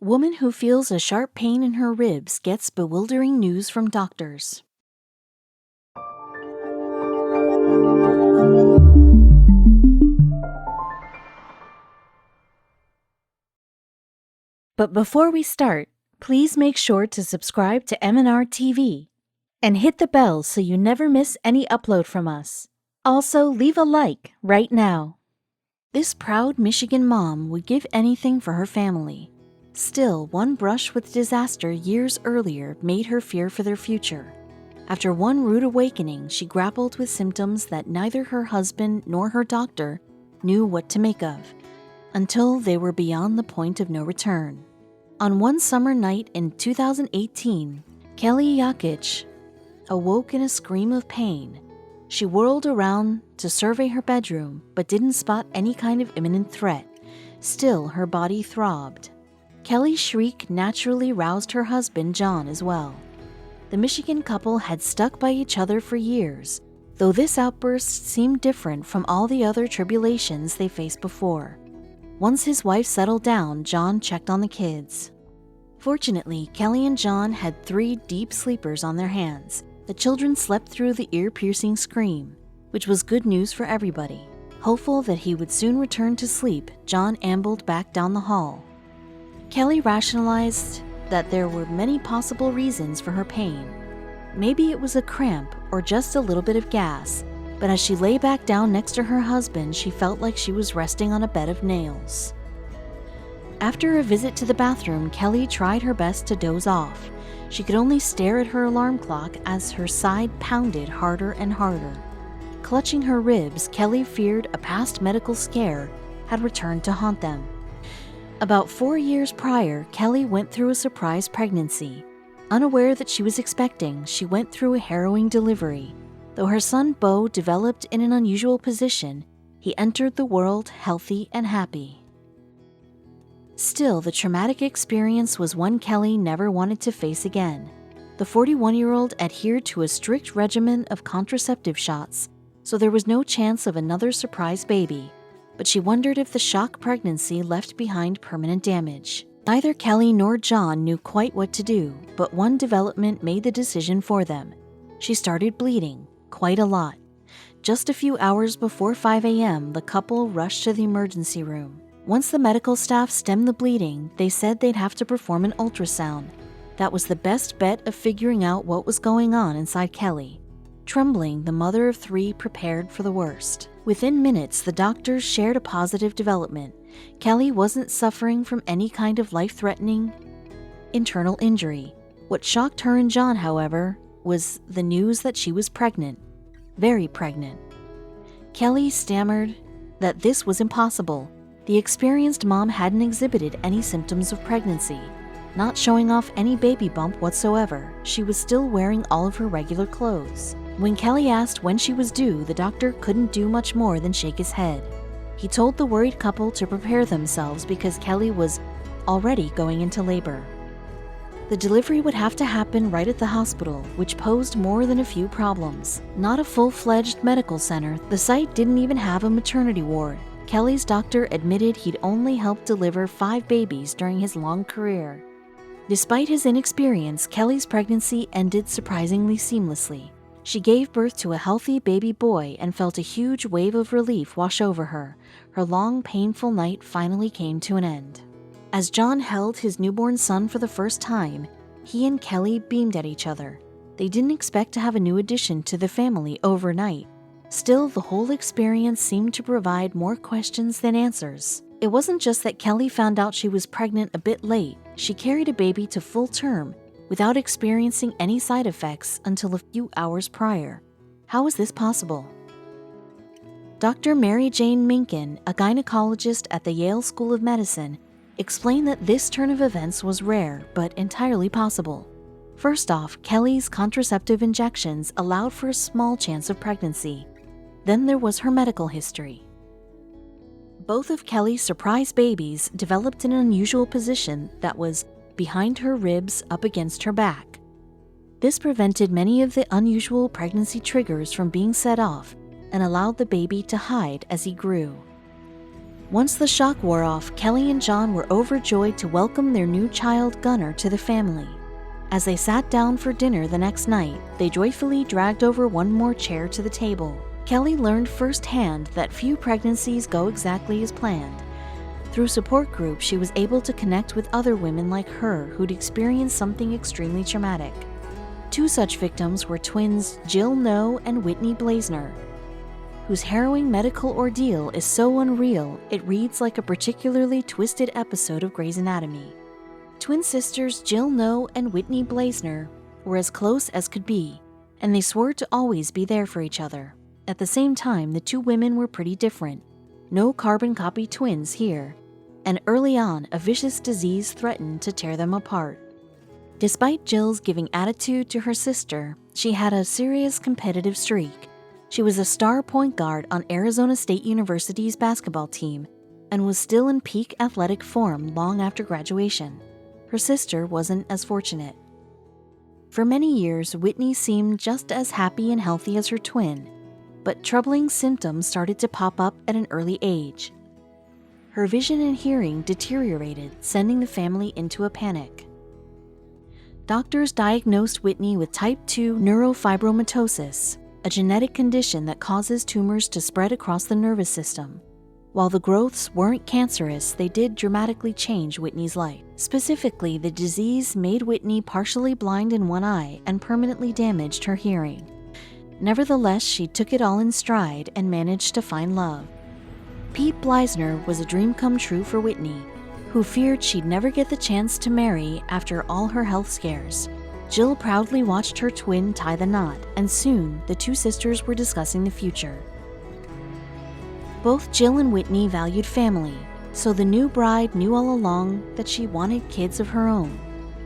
Woman who feels a sharp pain in her ribs gets bewildering news from doctors. But before we start, please make sure to subscribe to m&rtv and hit the bell so you never miss any upload from us. Also, leave a like right now. This proud Michigan mom would give anything for her family. Still, one brush with disaster years earlier made her fear for their future. After one rude awakening, she grappled with symptoms that neither her husband nor her doctor knew what to make of, until they were beyond the point of no return. On one summer night in 2018, Kelly Yakic awoke in a scream of pain. She whirled around to survey her bedroom, but didn't spot any kind of imminent threat. Still, her body throbbed. Kelly's shriek naturally roused her husband, John, as well. The Michigan couple had stuck by each other for years, though this outburst seemed different from all the other tribulations they faced before. Once his wife settled down, John checked on the kids. Fortunately, Kelly and John had 3 deep sleepers on their hands. The children slept through the ear-piercing scream, which was good news for everybody. Hopeful that he would soon return to sleep, John ambled back down the hall. Kelly rationalized that there were many possible reasons for her pain. Maybe it was a cramp or just a little bit of gas, but as she lay back down next to her husband, she felt like she was resting on a bed of nails. After a visit to the bathroom, Kelly tried her best to doze off. She could only stare at her alarm clock as her side pounded harder and harder. Clutching her ribs, Kelly feared a past medical scare had returned to haunt them. About 4 years prior, Kelly went through a surprise pregnancy. Unaware that she was expecting, she went through a harrowing delivery. Though her son Beau developed in an unusual position, he entered the world healthy and happy. Still, the traumatic experience was one Kelly never wanted to face again. The 41-year-old adhered to a strict regimen of contraceptive shots, so there was no chance of another surprise baby. But she wondered if the shock pregnancy left behind permanent damage. Neither Kelly nor John knew quite what to do, but one development made the decision for them. She started bleeding, quite a lot. Just a few hours before 5 a.m., the couple rushed to the emergency room. Once the medical staff stemmed the bleeding, they said they'd have to perform an ultrasound. That was the best bet of figuring out what was going on inside Kelly. Trembling, the mother of 3 prepared for the worst. Within minutes, the doctors shared a positive development. Kelly wasn't suffering from any kind of life-threatening internal injury. What shocked her and John, however, was the news that she was pregnant. Very pregnant. Kelly stammered that this was impossible. The experienced mom hadn't exhibited any symptoms of pregnancy. Not showing off any baby bump whatsoever, she was still wearing all of her regular clothes. When Kelly asked when she was due, the doctor couldn't do much more than shake his head. He told the worried couple to prepare themselves because Kelly was already going into labor. The delivery would have to happen right at the hospital, which posed more than a few problems. Not a full-fledged medical center, the site didn't even have a maternity ward. Kelly's doctor admitted he'd only helped deliver 5 babies during his long career. Despite his inexperience, Kelly's pregnancy ended surprisingly seamlessly. She gave birth to a healthy baby boy and felt a huge wave of relief wash over her. Her long, painful night finally came to an end. As John held his newborn son for the first time, he and Kelly beamed at each other. They didn't expect to have a new addition to the family overnight. Still, the whole experience seemed to provide more questions than answers. It wasn't just that Kelly found out she was pregnant a bit late. She carried a baby to full term without experiencing any side effects until a few hours prior. How was this possible? Dr. Mary Jane Minkin, a gynecologist at the Yale School of Medicine, explained that this turn of events was rare but entirely possible. First off, Kelly's contraceptive injections allowed for a small chance of pregnancy. Then there was her medical history. Both of Kelly's surprise babies developed in an unusual position that was behind her ribs up against her back. This prevented many of the unusual pregnancy triggers from being set off and allowed the baby to hide as he grew. Once the shock wore off, Kelly and John were overjoyed to welcome their new child, Gunnar, to the family. As they sat down for dinner the next night, they joyfully dragged over one more chair to the table. Kelly learned firsthand that few pregnancies go exactly as planned. Through support groups, she was able to connect with other women like her who'd experienced something extremely traumatic. Two such victims were twins Jill Noe and Whitney Blaisner, whose harrowing medical ordeal is so unreal it reads like a particularly twisted episode of Grey's Anatomy. Twin sisters Jill Noe and Whitney Blaisner were as close as could be, and they swore to always be there for each other. At the same time, the two women were pretty different. No carbon copy twins here, and early on, a vicious disease threatened to tear them apart. Despite Jill's giving attitude to her sister, she had a serious competitive streak. She was a star point guard on Arizona State University's basketball team and was still in peak athletic form long after graduation. Her sister wasn't as fortunate. For many years, Whitney seemed just as happy and healthy as her twin, but troubling symptoms started to pop up at an early age. Her vision and hearing deteriorated, sending the family into a panic. Doctors diagnosed Whitney with type 2 neurofibromatosis, a genetic condition that causes tumors to spread across the nervous system. While the growths weren't cancerous, they did dramatically change Whitney's life. Specifically, the disease made Whitney partially blind in one eye and permanently damaged her hearing. Nevertheless, she took it all in stride and managed to find love. Pete Blaisner was a dream come true for Whitney, who feared she'd never get the chance to marry after all her health scares. Jill proudly watched her twin tie the knot, and soon the two sisters were discussing the future. Both Jill and Whitney valued family, so the new bride knew all along that she wanted kids of her own.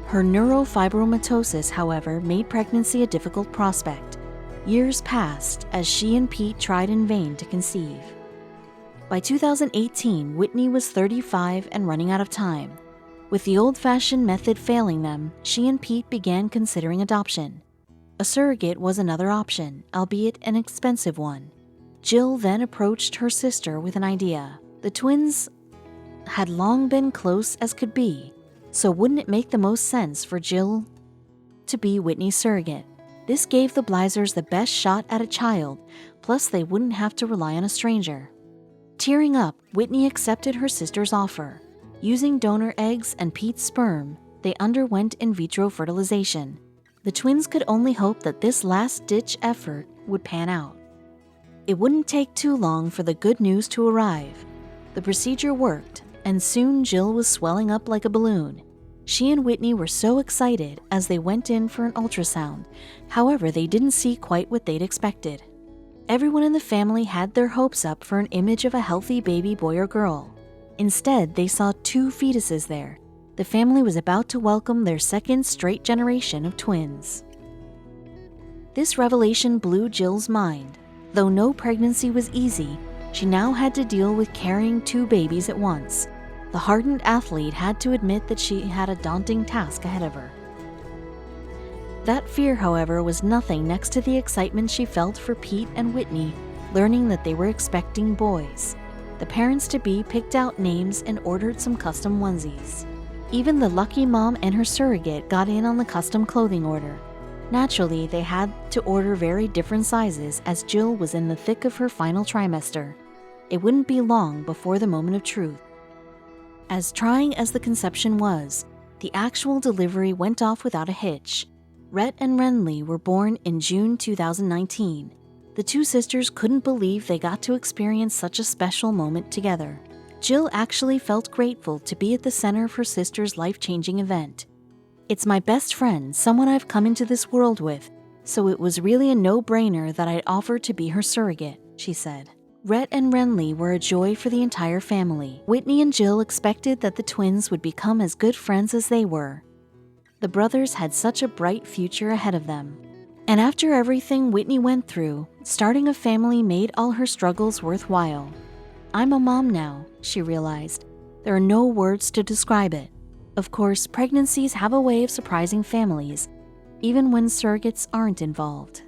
Her neurofibromatosis, however, made pregnancy a difficult prospect. Years passed as she and Pete tried in vain to conceive. By 2018, Whitney was 35 and running out of time. With the old-fashioned method failing them, she and Pete began considering adoption. A surrogate was another option, albeit an expensive one. Jill then approached her sister with an idea. The twins had long been close as could be, so wouldn't it make the most sense for Jill to be Whitney's surrogate? This gave the Blaisners the best shot at a child, plus they wouldn't have to rely on a stranger. Tearing up, Whitney accepted her sister's offer. Using donor eggs and Pete's sperm, they underwent in vitro fertilization. The twins could only hope that this last-ditch effort would pan out. It wouldn't take too long for the good news to arrive. The procedure worked, and soon Jill was swelling up like a balloon. She and Whitney were so excited as they went in for an ultrasound. However, they didn't see quite what they'd expected. Everyone in the family had their hopes up for an image of a healthy baby boy or girl. Instead, they saw two fetuses there. The family was about to welcome their second straight generation of twins. This revelation blew Jill's mind. Though no pregnancy was easy, she now had to deal with carrying two babies at once. The hardened athlete had to admit that she had a daunting task ahead of her. That fear, however, was nothing next to the excitement she felt for Pete and Whitney, learning that they were expecting boys. The parents-to-be picked out names and ordered some custom onesies. Even the lucky mom and her surrogate got in on the custom clothing order. Naturally, they had to order very different sizes as Jill was in the thick of her final trimester. It wouldn't be long before the moment of truth. As trying as the conception was, the actual delivery went off without a hitch. Rhett and Renly were born in June 2019. The two sisters couldn't believe they got to experience such a special moment together. Jill actually felt grateful to be at the center of her sister's life-changing event. "It's my best friend, someone I've come into this world with, so it was really a no-brainer that I'd offer to be her surrogate," she said. Rhett and Renly were a joy for the entire family. Whitney and Jill expected that the twins would become as good friends as they were. The brothers had such a bright future ahead of them. And after everything Whitney went through, starting a family made all her struggles worthwhile. "I'm a mom now," she realized. There are no words to describe it. Of course, pregnancies have a way of surprising families, even when surrogates aren't involved.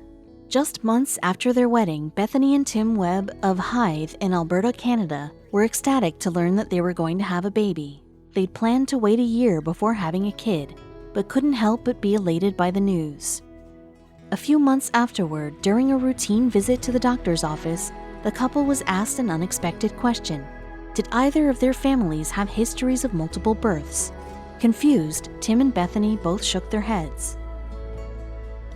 Just months after their wedding, Bethany and Tim Webb of Hythe in Alberta, Canada, were ecstatic to learn that they were going to have a baby. They'd planned to wait a year before having a kid, but couldn't help but be elated by the news. A few months afterward, during a routine visit to the doctor's office, the couple was asked an unexpected question. Did either of their families have histories of multiple births? Confused, Tim and Bethany both shook their heads.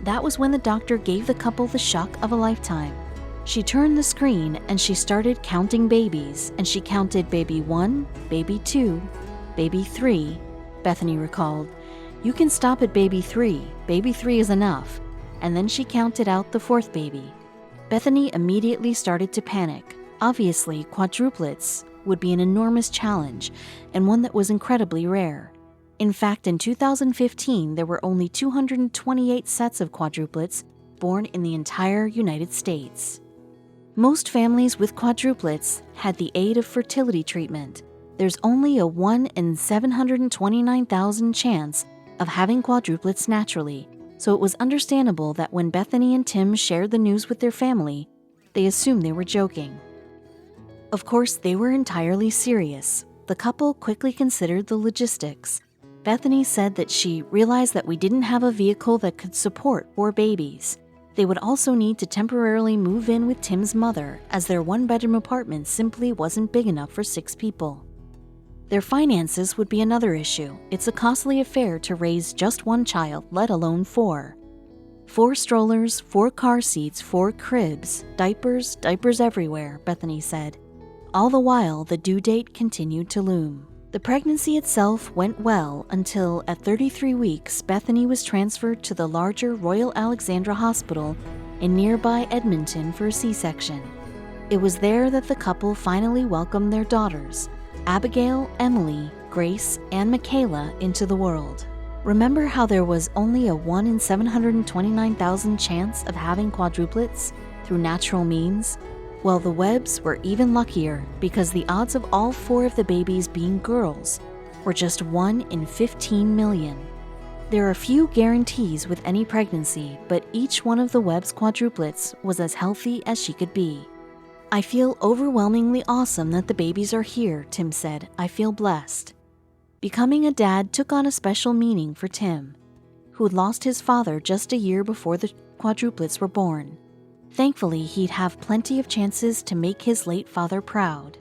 That was when the doctor gave the couple the shock of a lifetime. She turned the screen and she started counting babies, and she counted baby 1, baby 2, baby 3, Bethany recalled. You can stop at baby 3. Baby 3 is enough. And then she counted out the fourth baby. Bethany immediately started to panic. Obviously, quadruplets would be an enormous challenge, and one that was incredibly rare. In fact, in 2015, there were only 228 sets of quadruplets born in the entire United States. Most families with quadruplets had the aid of fertility treatment. There's only a 1 in 729,000 chance of having quadruplets naturally, so it was understandable that when Bethany and Tim shared the news with their family, they assumed they were joking. Of course, they were entirely serious. The couple quickly considered the logistics. Bethany said that she realized that we didn't have a vehicle that could support 4 babies. They would also need to temporarily move in with Tim's mother, as their 1-bedroom apartment simply wasn't big enough for 6 people. Their finances would be another issue. It's a costly affair to raise just 1 child, let alone 4. 4 strollers, 4 car seats, 4 cribs, diapers everywhere, Bethany said. All the while, the due date continued to loom. The pregnancy itself went well until, at 33 weeks, Bethany was transferred to the larger Royal Alexandra Hospital in nearby Edmonton for a C-section. It was there that the couple finally welcomed their daughters, Abigail, Emily, Grace, and Michaela, into the world. Remember how there was only a 1 in 729,000 chance of having quadruplets through natural means? Well, the Webbs were even luckier because the odds of all 4 of the babies being girls were just 1 in 15 million. There are few guarantees with any pregnancy, but each one of the Webbs' quadruplets was as healthy as she could be. I feel overwhelmingly awesome that the babies are here, Tim said. I feel blessed. Becoming a dad took on a special meaning for Tim, who'd lost his father just a year before the quadruplets were born. Thankfully, he'd have plenty of chances to make his late father proud.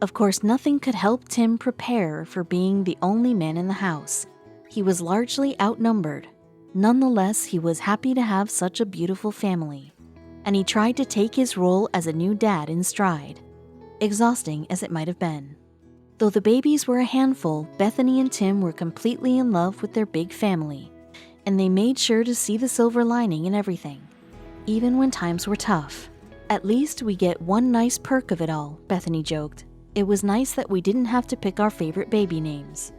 Of course, nothing could help Tim prepare for being the only man in the house. He was largely outnumbered. Nonetheless, he was happy to have such a beautiful family, and he tried to take his role as a new dad in stride, exhausting as it might have been. Though the babies were a handful, Bethany and Tim were completely in love with their big family, and they made sure to see the silver lining in everything. Even when times were tough. At least we get one nice perk of it all, Bethany joked. It was nice that we didn't have to pick our favorite baby names.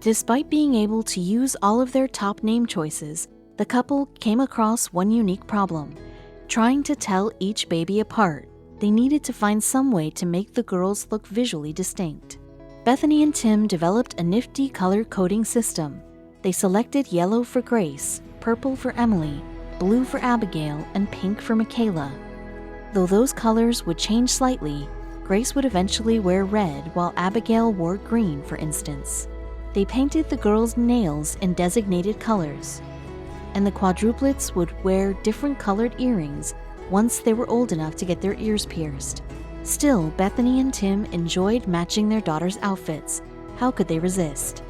Despite being able to use all of their top name choices, the couple came across one unique problem. Trying to tell each baby apart, they needed to find some way to make the girls look visually distinct. Bethany and Tim developed a nifty color coding system. They selected yellow for Grace, purple for Emily, blue for Abigail, and pink for Michaela. Though those colors would change slightly, Grace would eventually wear red while Abigail wore green, for instance. They painted the girls' nails in designated colors, and the quadruplets would wear different colored earrings once they were old enough to get their ears pierced. Still, Bethany and Tim enjoyed matching their daughters' outfits. How could they resist?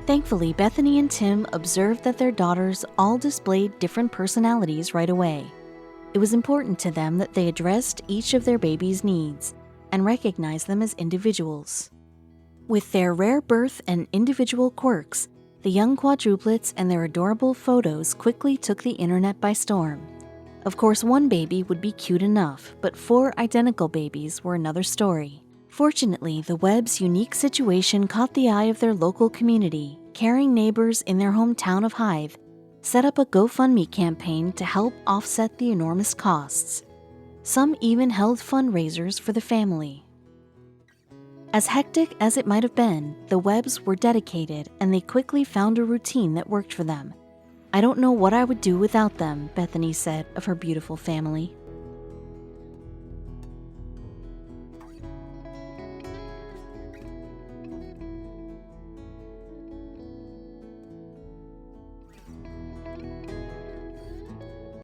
Thankfully, Bethany and Tim observed that their daughters all displayed different personalities right away. It was important to them that they addressed each of their babies' needs and recognized them as individuals. With their rare birth and individual quirks, the young quadruplets and their adorable photos quickly took the internet by storm. Of course, one baby would be cute enough, but 4 identical babies were another story. Fortunately, the Webbs' unique situation caught the eye of their local community. Caring neighbors in their hometown of Hythe set up a GoFundMe campaign to help offset the enormous costs. Some even held fundraisers for the family. As hectic as it might have been, the Webbs were dedicated and they quickly found a routine that worked for them. I don't know what I would do without them, Bethany said of her beautiful family.